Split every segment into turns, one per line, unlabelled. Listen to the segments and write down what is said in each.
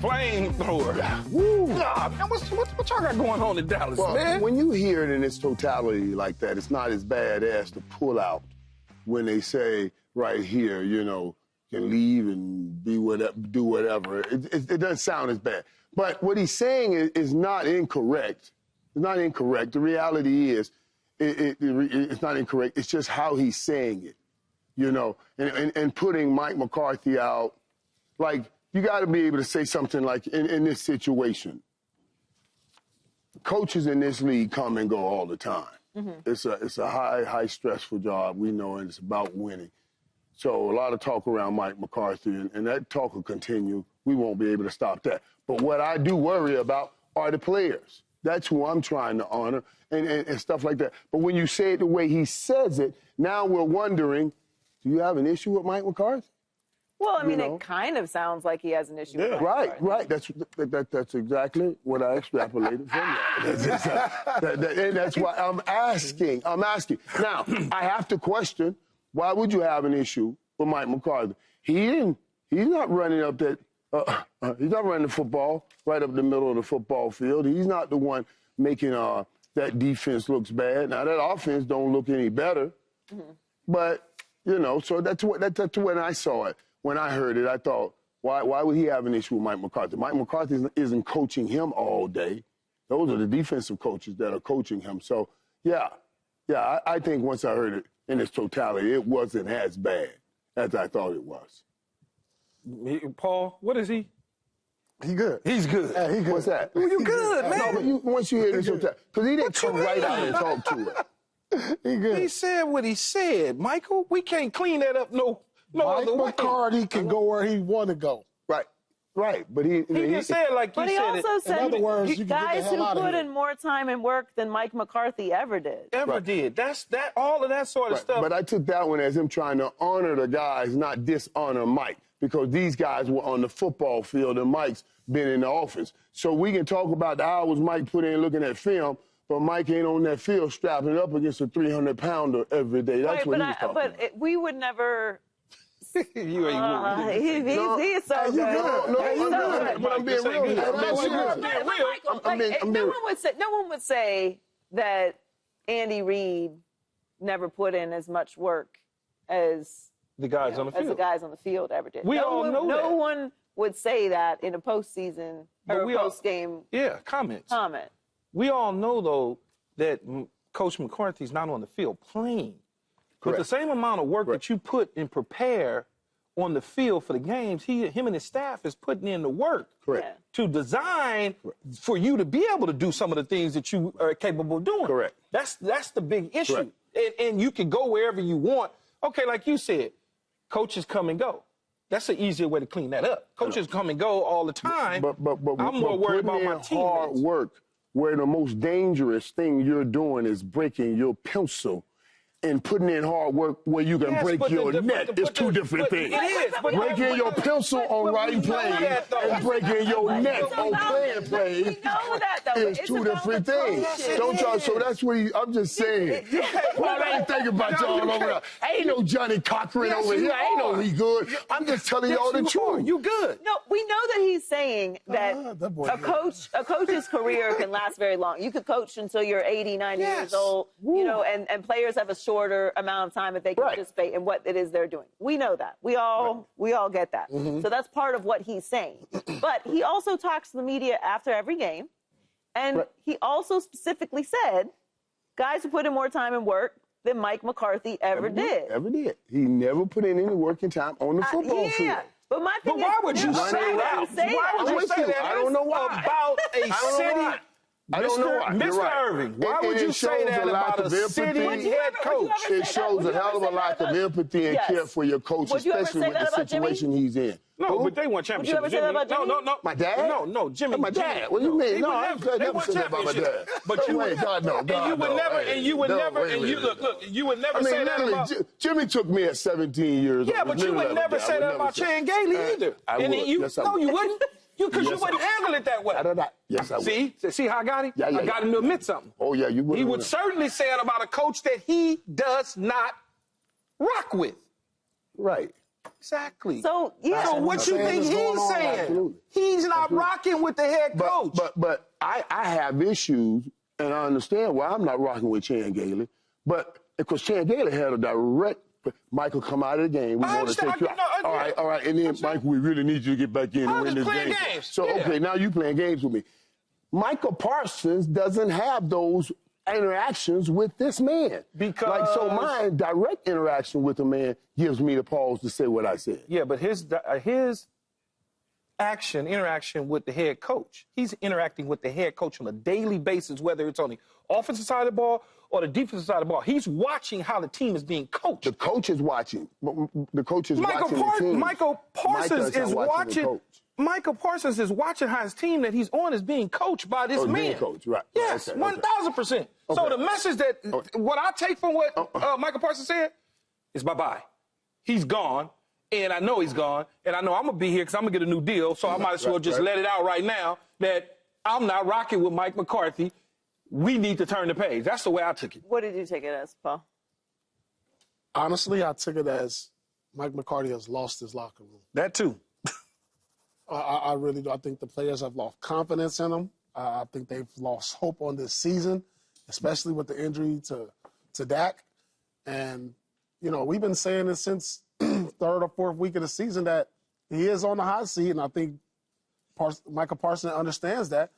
flamethrower. Woo. Nah, man, what y'all got going on in Dallas, man?
When you hear it in its totality like that, it's not as bad as the pull-out when they say right here, you know, can leave and be whatever, do whatever. It doesn't sound as bad. But what he's saying is not incorrect. It's not incorrect. The reality is it's not incorrect. It's just how he's saying it, you know, and putting Mike McCarthy out. Like, you got to be able to say something like, in this situation, coaches in this league come and go all the time. Mm-hmm. It's a high stressful job, we know, and it's about winning. So a lot of talk around Mike McCarthy, and that talk will continue. We won't be able to stop that. But what I do worry about are the players. That's who I'm trying to honor and stuff like that. But when you say it the way he says it, now we're wondering, do you have an issue with Mike McCarthy?
Well, I mean, it kind of sounds like he has an issue with Mike McCarthy.
Right. That's exactly what I extrapolated from that. And that's why I'm asking. Now, I have to question, why would you have an issue with Mike McCarthy? He's not running up that. He's not running the football right up the middle of the football field. He's not the one making that defense looks bad. Now, that offense don't look any better. Mm-hmm. But, you know, so that's when I saw it. When I heard it, I thought, why would he have an issue with Mike McCarthy? Mike McCarthy isn't coaching him all day. Those are the defensive coaches that are coaching him. So, I think once I heard it in its totality, it wasn't as bad as I thought it was.
Paul, what is he?
He good.
He's good.
Yeah, he good.
What's that?
Well, you good, man.
No, but once you hear it, because he didn't come right out and talk to it.
He good.
He said what he said, Michael. We can't clean that up no other way.
Mike McCarthy can go where he want to go.
Right, but he
just said like you
said. But he also said,
in other words, you can
guys
get the hell
who
out of
put
here.
in more time and work than Mike McCarthy ever did.
Did. That's all of that sort of stuff.
But I took that one as him trying to honor the guys, not dishonor Mike, because these guys were on the football field and Mike's been in the office. So we can talk about the hours Mike put in looking at film, but Mike ain't on that field strapping up against a 300-pounder every day. That's what he was talking about.
We would never.
You ain't
He's so good.
No, but I'm being real here.
No one would say that Andy Reid never put in as much work as
the guys on the field.
As the guys on the field ever did.
No
one would say that in a postseason or a post-game
comment.
We
all know, though, that Coach McCarthy's not on the field playing. But the same amount of work that you put and prepare on the field for the games, him and his staff is putting in the work to design for you to be able to do some of the things that you are capable of doing.
Correct.
That's the big issue. And you can go wherever you want. Okay, like you said, coaches come and go. That's an easier way to clean that up. Coaches come and go all the time.
But
I'm more worried about my teammates.
Hard work, where the most dangerous thing you're doing is breaking your pencil and putting in hard work where you can break your neck. It's two different things.
It is.
Breaking your pencil on writing plays and breaking your neck on playing plays is two different things. Don't y'all? So that's what I'm just saying. Well, I ain't thinking about y'all over there. Ain't no Johnny Cochran over here. I ain't know he good. I'm just telling y'all the truth.
You good.
No, we know that he's saying that a coach's career can last very long. You could coach until you're 80, 90 years old, you know, and players have a shorter amount of time if they can participate in what it is they're doing. We know that. We all get that. Mm-hmm. So that's part of what he's saying. But he also talks to the media after every game, and he also specifically said, guys who put in more time and work than Mike McCarthy ever did.
He never put in any working time on the football field.
But my thing
why would you say that? Why would you say that?
I don't know why.
About a city.
I don't know why.
Mr. Irvin, why would you say that about a city head coach?
It shows a hell of a lack of empathy and care for your coach, especially with the situation he's in.
No, but they won championship.
Would you ever say that about Jimmy?
No.
My dad?
No, Jimmy.
My dad? What do you mean? No, I never said that about my dad.
But you would never, you would never say that about...
Jimmy took me at 17 years old.
Yeah, but you would never say that about Chan Gailey either.
I would. Yes, I would.
No, you wouldn't. Because you wouldn't handle it that way.
Yes, I would.
See how I got him? I got him to admit something.
Oh, yeah, you would.
He would certainly say it about a coach that he does not rock with.
Right.
Exactly.
So,
So what you think he's saying? He's not not rocking with the head coach.
But I have issues, and I understand why I'm not rocking with Chan Gailey. But because Chan Gailey had a direct, Michael, come out of the game. We want to take you out. All right. And then, Michael, we really need you to get back in and win this game.
Games.
So, okay, now you playing games with me. Micah Parsons doesn't have those interactions with this man.
Because
so my direct interaction with the man gives me the pause to say what I said.
Yeah, but his interaction with the head coach, he's interacting with the head coach on a daily basis, whether it's on the offensive side of the ball or the defensive side of the ball. He's watching how the team is being coached.
The coach is watching. The coach is watching the team.
Michael Parsons is watching. Michael Parsons is watching how his team that he's on is being coached by this man.
Being coached, right.
Yes, 1,000%. So the message that what I take from what Michael Parsons said is bye-bye. He's gone, and I know he's gone, and I know I'm going to be here because I'm going to get a new deal, so I might as well just let it out right now that I'm not rocking with Mike McCarthy. We need to turn the page. That's the way I took it.
What did you take it as, Paul?
Honestly, I took it as Mike McCarthy has lost his locker room.
That too.
I really do. I think the players have lost confidence in him. I think they've lost hope on this season, especially with the injury to Dak. And, you know, we've been saying it since third or fourth week of the season that he is on the hot seat, and I think Micah Parsons understands that.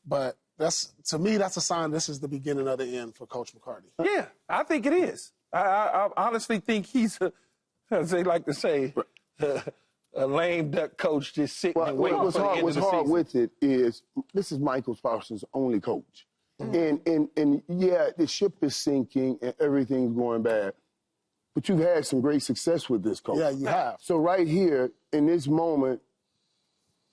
But to me, that's a sign this is the beginning of the end for Coach McCarthy.
Yeah, I think it is. I honestly think he's, as they like to say, a lame duck coach just sitting and waiting for the end of the season.
What's hard with it is this is Michael Parsons' only coach. Mm-hmm. And yeah, the ship is sinking and everything's going bad. But you've had some great success with this coach.
Yeah, you have.
So right here, in this moment,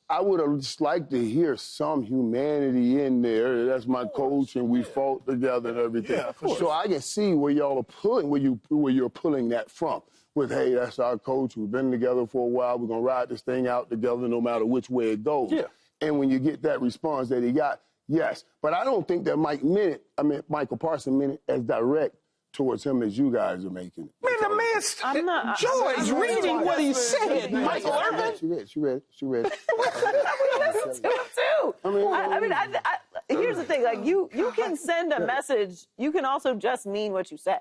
I would have just liked to hear some humanity in there. That's my coach, and we fought together and everything.
Yeah, of course.
So I can see where y'all are pulling, where you're pulling that from. With, hey, that's our coach. We've been together for a while. We're going to ride this thing out together no matter which way it goes.
Yeah.
And when you get that response that he got, yes. But I don't think that Michael Parsons meant it as direct towards him as you guys are making it.
Man, the man's Joy's reading what he said, Michael Irvin.
She read it.
Listen to him, too. I mean, here's the thing. Like, you can send a message. You can also just mean what you say.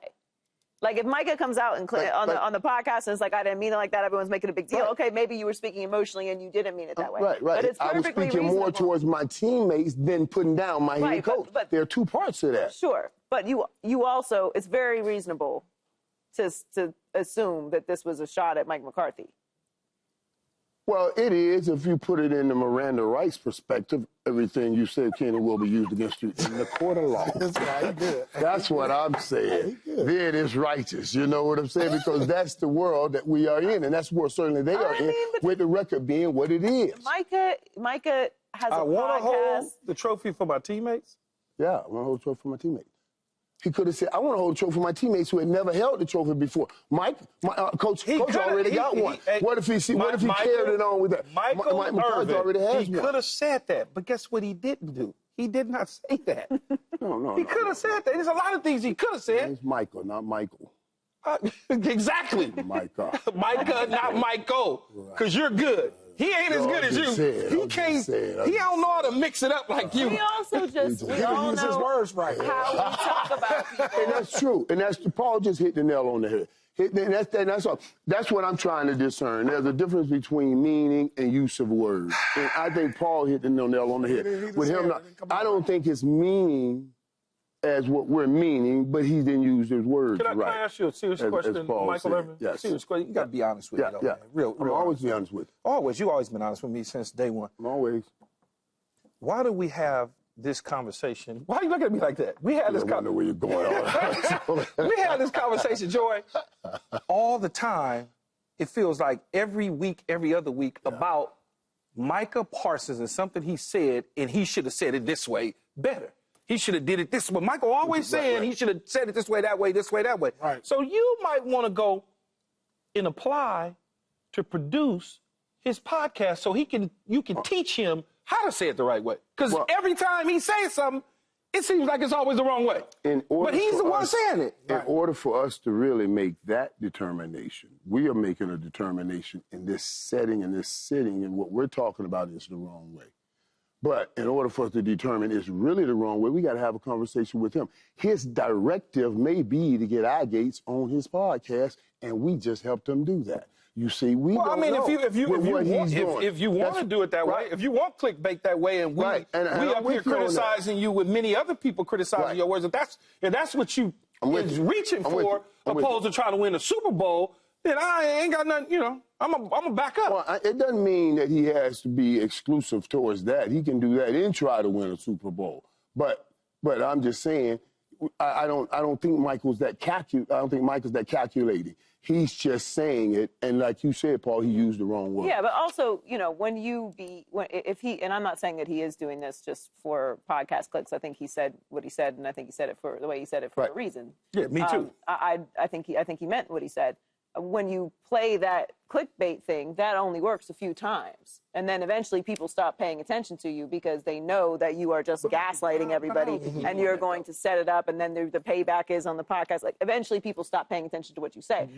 Like, if Micah comes out and on the podcast and it's like, I didn't mean it like that, everyone's making a big deal. Right. Okay, maybe you were speaking emotionally and you didn't mean it that way.
Right.
But it's
I was speaking more towards my teammates than putting down my head coach. But there are two parts to that.
Sure. But you also, it's very reasonable to assume that this was a shot at Mike McCarthy.
Well, it is if you put it in the Miranda Rights perspective. Everything you said can and will be used against you in the court of law.
That's right, good.
That's what I'm saying. Then it is righteous. You know what I'm saying? Because that's the world that we are in, and that's where certainly they are in, with the record being what it is.
Micah has a podcast.
I want to hold the trophy for my teammates.
Yeah, I want to hold the trophy for my teammates. He could have said, I want to hold the trophy for my teammates who had never held the trophy before. Coach already got one. What if he carried it on with that?
Michael
McCarthy already has one.
He could have said that, but guess what he didn't do? He did not say that.
No.
He could have said that. There's a lot of things he could have said.
It's Michael, not Michael.
Exactly.
Micah,
not Michael, because you're good. He ain't as good as you. He can't. He don't know how to mix it up like you.
We also just we all
use his
know
words right.
how we talk about people.
And that's true. And Paul just hit the nail on the head. That's all. That's what I'm trying to discern. There's a difference between meaning and use of words. And I think Paul hit the nail on the head. With him, I don't think his meaning as what we're meaning, but he didn't use his words right.
Can I ask you a serious question, Michael Irvin?
Yes.
Serious question. You got to be honest with me, though, man. Real
I'll always be honest with you.
Always. You've always been honest with me since day one.
Always.
Why do we have this conversation? Why are you looking at me like that? We had this conversation. I know
where you're going.
We had this conversation, Joy, all the time. It feels like every week, every other week, about Micah Parsons and something he said, and he should have said it this way better. He should have did it this way. Michael always saying he should have said it this way, that way, this way, that way.
Right.
So you might want to go and apply to produce his podcast so you can teach him how to say it the right way. Because every time he says something, it seems like it's always the wrong way. But he's the one saying it.
In order for us to really make that determination, we are making a determination in this setting, in this sitting, and what we're talking about is the wrong way. But in order for us to determine it's really the wrong way, we got to have a conversation with him. His directive may be to get our Gates on his podcast, and we just helped him do that. You see, we don't know
if you want to do it that way, if you want clickbait that way, and we up here criticizing you with many other people criticizing your words, if that's what you is reaching for, opposed to trying to win a Super Bowl, then I ain't got nothing, I'm a back up.
Well, it doesn't mean that he has to be exclusive towards that. He can do that and try to win a Super Bowl. But I'm just saying, I don't think Michael's that calculated. He's just saying it, and like you said, Paul, he used the wrong word.
Yeah, but also, if he, and I'm not saying that he is doing this just for podcast clicks. I think he said what he said, and I think he said it for the way he said it for a reason.
Yeah, me too.
I think he meant what he said. When you play that clickbait thing, that only works a few times. And then eventually people stop paying attention to you because they know that you are just gaslighting everybody and you're going to set it up, and then the payback is on the podcast. Like, eventually people stop paying attention to what you say.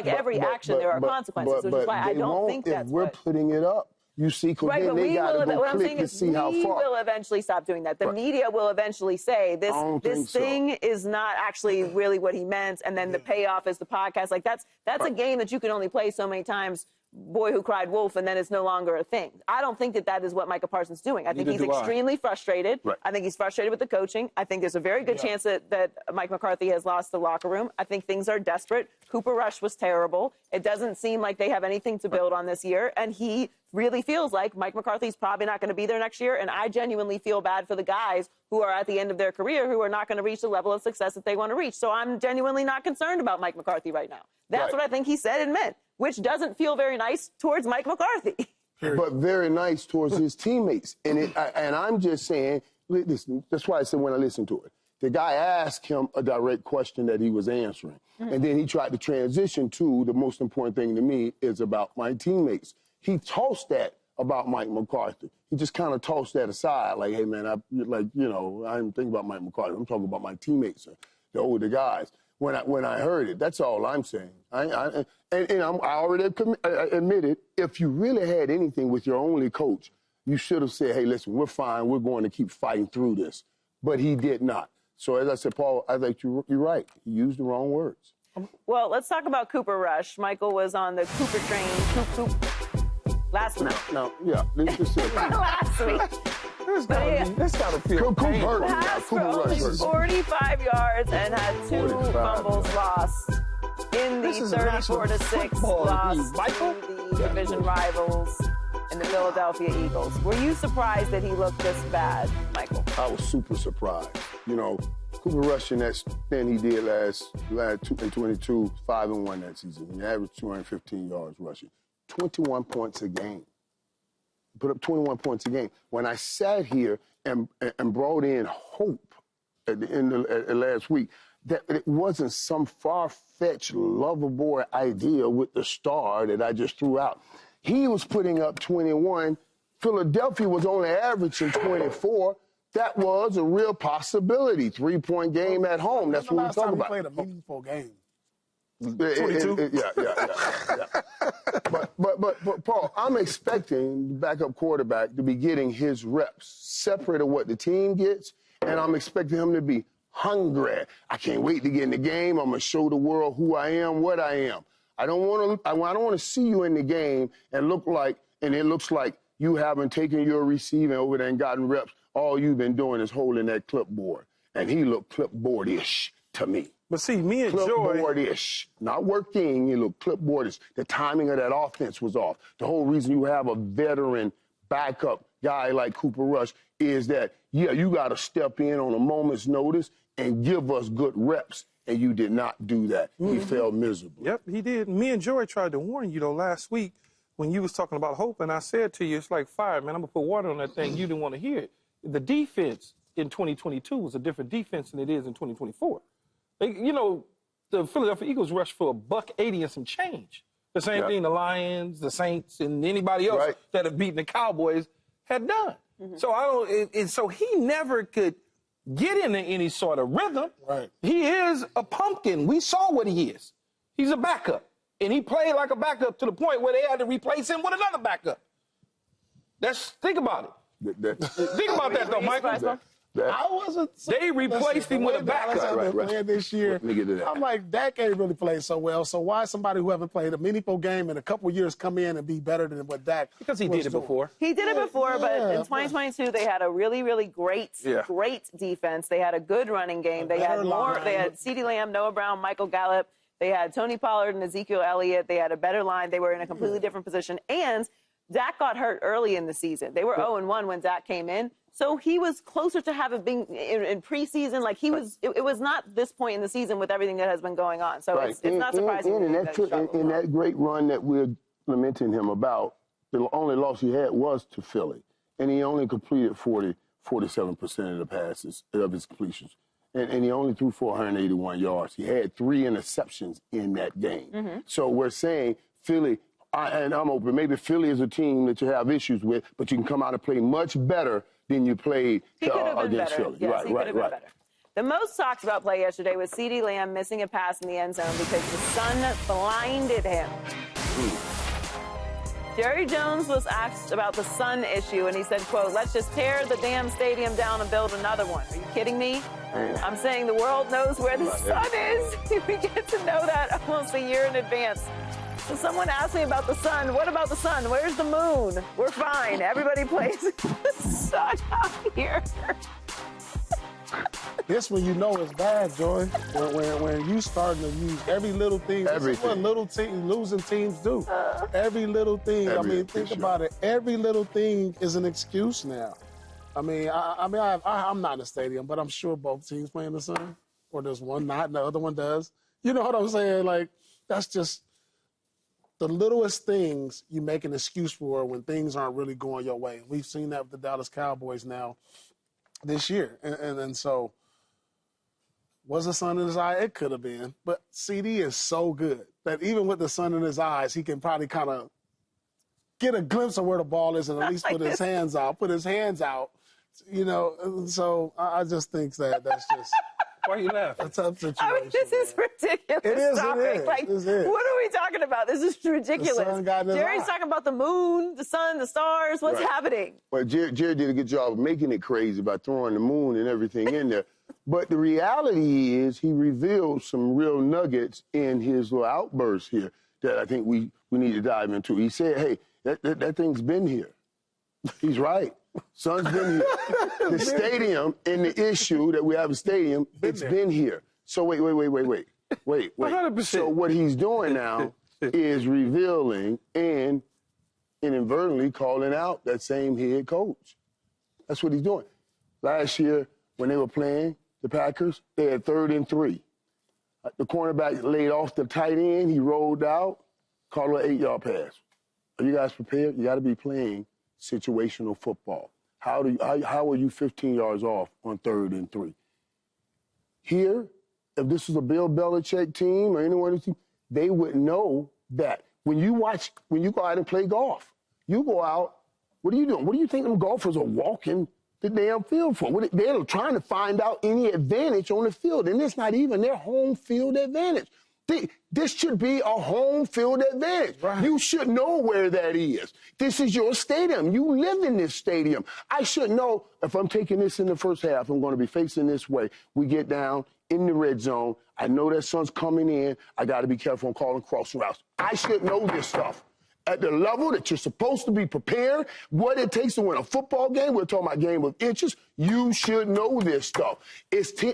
Every action, there are consequences, which is why I don't think that's
we're putting it up. You see, because then they got to go click to see how far.
We will eventually stop doing that. The media will eventually say this thing is not actually really what he meant, and then the payoff is the podcast. Like, that's a game that you can only play so many times. Boy who cried wolf, and then it's no longer a thing. I don't think that is what Micah Parsons is doing. I think he's extremely frustrated. Right. I think he's frustrated with the coaching. I think there's a very good chance that Mike McCarthy has lost the locker room. I think things are desperate. Cooper Rush was terrible. It doesn't seem like they have anything to build on this year, and he really feels like Mike McCarthy's probably not going to be there next year, and I genuinely feel bad for the guys who are at the end of their career who are not going to reach the level of success that they want to reach. So I'm genuinely not concerned about Mike McCarthy right now. That's what I think he said and meant, which doesn't feel very nice towards Mike McCarthy.
But very nice towards his teammates. And I'm just saying, listen, that's why I said when I listened to it, the guy asked him a direct question that he was answering. And then he tried to transition to the most important thing to me is about my teammates. He tossed that about Mike McCarthy. He just kind of tossed that aside, like, hey, man, I didn't think about Mike McCarthy. I'm talking about my teammates, the older guys. When I heard it, that's all I'm saying. I already admitted, if you really had anything with your only coach, you should have said, hey, listen, we're fine. We're going to keep fighting through this. But he did not. So as I said, Paul, I think you're right. He used the wrong words.
Well, let's talk about Cooper Rush. Michael was on the Cooper train, last week. Last week.
This gotta feel painful.
Passed for only 45 yards and had 2 fumbles lost in the 34-6 loss to the division rivals and the Philadelphia Eagles. Were you surprised that he looked this bad, Michael?
I was super surprised. Cooper Rush in that stint he did last 22, 5-1 that season. He averaged 215 yards rushing, 21 points a game. Put up 21 points a game. When I sat here and brought in hope at the end of last week, that it wasn't some far-fetched lover boy idea with the star that I just threw out. He was putting up 21. Philadelphia was only averaging 24. That was a real possibility. 3-point game at home. That's what we're talking about.
Played a meaningful game.
22?
Yeah. But Paul, I'm expecting the backup quarterback to be getting his reps separate of what the team gets, and I'm expecting him to be hungry. I can't wait to get in the game. I'm gonna show the world who I am, what I am. I don't want to see you in the game and it looks like you haven't taken your receiving over there and gotten reps. All you've been doing is holding that clipboard, and he looked clipboard-ish to me.
But see, me and Joy...
Clipboard-ish. Not working, you look clipboard-ish. The timing of that offense was off. The whole reason you have a veteran backup guy like Cooper Rush is that, you got to step in on a moment's notice and give us good reps, and you did not do that. He fell miserably.
Yep, he did. Me and Joy tried to warn you, last week when you was talking about hope, and I said to you, it's like fire, man. I'm going to put water on that thing. You didn't want to hear it. The defense in 2022 was a different defense than it is in 2024. The Philadelphia Eagles rushed for $180 and some change. The same thing the Lions, the Saints, and anybody else that have beaten the Cowboys had done. So so he never could get into any sort of rhythm.
Right.
He is a pumpkin. We saw what he is. He's a backup. And he played like a backup to the point where they had to replace him with another backup. Think about it. Think about that, though, Michael.
I wasn't.
They replaced him with a backup.
Playing this year. I'm like, Dak ain't really played so well. So why somebody who haven't played a meaningful game in a couple years come in and be better than what Dak?
Because he did it before.
He did it before, but in 2022 they had a really, really great defense. They had a good running game. They had more. They had CeeDee Lamb, Noah Brown, Michael Gallup. They had Tony Pollard and Ezekiel Elliott. They had a better line. They were in a completely different position. And Dak got hurt early in the season. They were 0-1 when Dak came in. So he was closer to having been in preseason. Like he was, it was not this point in the season with everything that has been going on. So it's not surprising.
In that great run that we're lamenting him about, the only loss he had was to Philly. And he only completed 47% of the passes, of his completions. And he only threw 481 yards. He had 3 interceptions in that game. So we're saying Philly, and I'm open, maybe Philly is a team that you have issues with, but you can come out and play much better than you played against Philly.
Yes, right. Better. The most talked about play yesterday was CeeDee Lamb missing a pass in the end zone because the sun blinded him. Jerry Jones was asked about the sun issue, and he said, quote, "Let's just tear the damn stadium down and build another one." Are you kidding me? I'm saying the world knows where the sun is. We get to know that almost a year in advance. So someone asked me about the sun. What about the sun? Where's the moon? We're fine. Everybody plays the sun out here.
This when you know it's bad, Joy. When you starting to use every little thing. This is what losing teams do. Every little thing. Think about it. Every little thing is an excuse now. I'm not in the stadium, but I'm sure both teams play in the sun. Or there's one not, and the other one does. You know what I'm saying? Like, that's just the littlest things you make an excuse for when things aren't really going your way. We've seen that with the Dallas Cowboys now this year. And so, was the sun in his eye? It could have been. But CeeDee is so good that even with the sun in his eyes, he can probably kind of get a glimpse of where the ball is and at least put his hands out. You know, and so I just think that's just...
Why are you laughing?
A tough situation.
This is ridiculous.
It is.
Like, what are we talking about? This is ridiculous. Jerry's talking about the moon, the sun, the stars. What's happening?
Well, Jerry did a good job of making it crazy by throwing the moon and everything in there. But the reality is he revealed some real nuggets in his little outburst here that I think we need to dive into. He said, hey, that thing's been here. He's right. Sun's been here. The stadium and the issue that we have a stadium, it's been here. So wait. 100%. So what he's doing now is revealing and inadvertently calling out that same head coach. That's what he's doing. Last year, when they were playing the Packers, they had 3rd and 3. The cornerback laid off the tight end. He rolled out, caught an 8-yard pass. Are you guys prepared? You got to be playing situational football. How are you 15 yards off on 3rd and 3? Here, if this was a Bill Belichick team or anyone else team, they would know that. When you go out and play golf, you go out, what are you doing? What do you think them golfers are walking the damn field for? They're trying to find out any advantage on the field, and it's not even their home field advantage. This should be a home field advantage. Right. You should know where that is. This is your stadium. You live in this stadium. I should know if I'm taking this in the first half, I'm going to be facing this way. We get down in the red zone. I know that sun's coming in. I got to be careful on calling crossing routes. I should know this stuff. At the level that you're supposed to be prepared, what it takes to win a football game, we're talking about game of inches, you should know this stuff.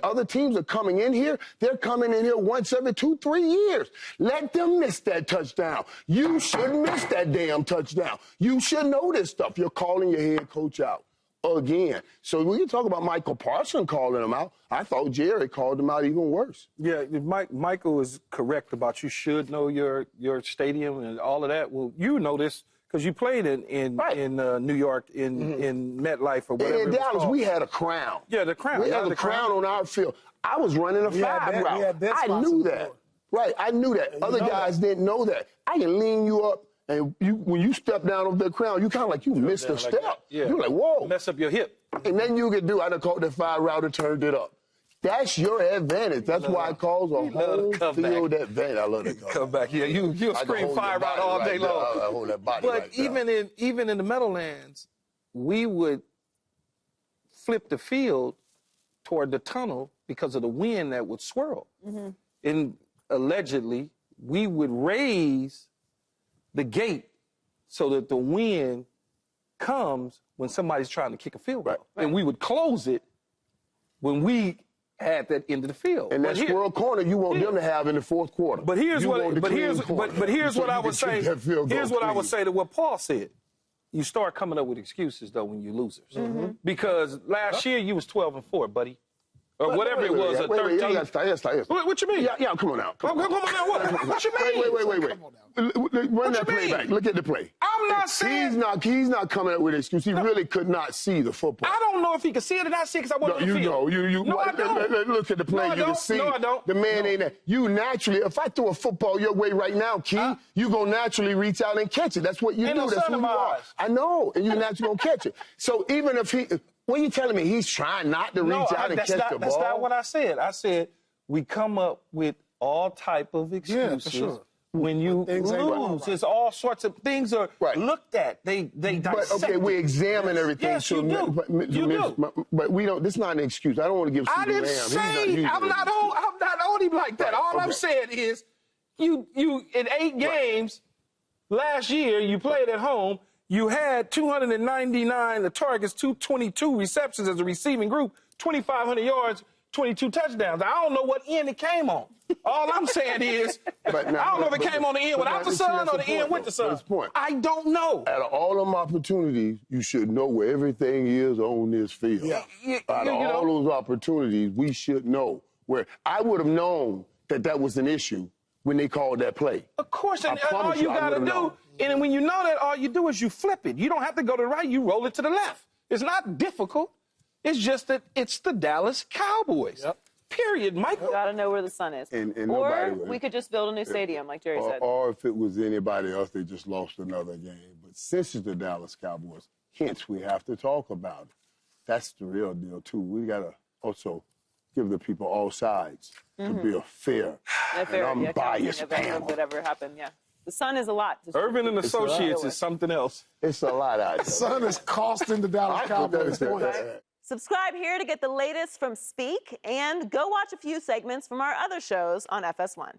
Other teams are coming in here. They're coming in here once every 2-3 years. Let them miss that touchdown. You should miss that damn touchdown. You should know this stuff. You're calling your head coach out again. So when you talk about Micah Parsons calling him out, I thought Jerry called him out even worse.
Yeah, Michael is correct about you should know your stadium and all of that. Well, you know this because you played in New York in MetLife or whatever.
In Dallas, we had a crown.
Yeah, the crown.
We had a crown on our field. I was running a 5 route. I knew that. Right, I knew that. Other guys didn't know that. I can lean you up. And when you step down off that crown, you kind of like you missed a step.
Yeah.
You're like, whoa.
Mess up your hip.
Ain't nothing you can do. I done caught the fire route and turned it up. That's your advantage. That's why it calls a home field advantage. I love that
comeback. Yeah, you'll scream fire route all day long.
I hold that body
but
right there.
even in the Meadowlands, we would flip the field toward the tunnel because of the wind that would swirl. And allegedly, we would raise the gate so that the wind comes when somebody's trying to kick a field goal. Right. And we would close it when we had that end of the field.
And that squirrel corner you want them to have in the fourth quarter.
But here's what I would say. Here's what I would say to what Paul said. You start coming up with excuses though when you losers. Because last year you was 12-4, buddy. Or whatever it was, a 13. What you mean?
Yeah, come on now.
Come on now, what? What you mean?
Wait. Run that play back. Look at the play.
I'm not saying...
He's not coming up with an excuse. He really could not see the football.
I don't know if he could see it or not see it because I wasn't on the field.
No,
I don't.
Look at the play. You can see.
No, I don't.
The man ain't there. You naturally, if I throw a football your way right now, Key, you going to naturally reach out and catch it. That's what you do. That's who you are. I know. And you naturally going to catch it. So even if he... What are you telling me? He's trying not to reach out and catch the ball?
That's not what I said. I said we come up with all type of excuses. Yeah, for sure. When you lose, there's all sorts of things are looked at. They dissect.
But, okay, we examine everything.
Yes, you do.
But we don't. This is not an excuse. I don't want to give CeeDee Lamb.
I didn't say I'm not on him like that. All I'm saying is, you in 8 games last year you played at home. You had 299 targets, 222 receptions as a receiving group, 2,500 yards, 22 touchdowns. I don't know what end it came on. All I'm saying is, I don't know if it came on the end without the sun or the end with the sun. I don't know.
Out of all them opportunities, you should know where everything is on this field. Yeah. Out of all those opportunities, we should know where. I would have known that was an issue when they called that play.
Of course, and all you got to do, and when you know that, all you do is you flip it. You don't have to go to the right, you roll it to the left. It's not difficult. It's just that it's the Dallas Cowboys. Yep. Period, Michael.
You got to know where the sun is. Or we could just build a new stadium, like Jerry said.
Or if it was anybody else, they just lost another game. But since it's the Dallas Cowboys, hence we have to talk about it. That's the real deal, too. We got to also give the people all sides to be a fair and unbiased panel.
Whatever happened, The sun is a lot.
Irvin and Associates is something else.
It's a lot out there.
The sun is costing the Dallas Cowboys points.
Subscribe here to get the latest from Speak, and go watch a few segments from our other shows on FS1.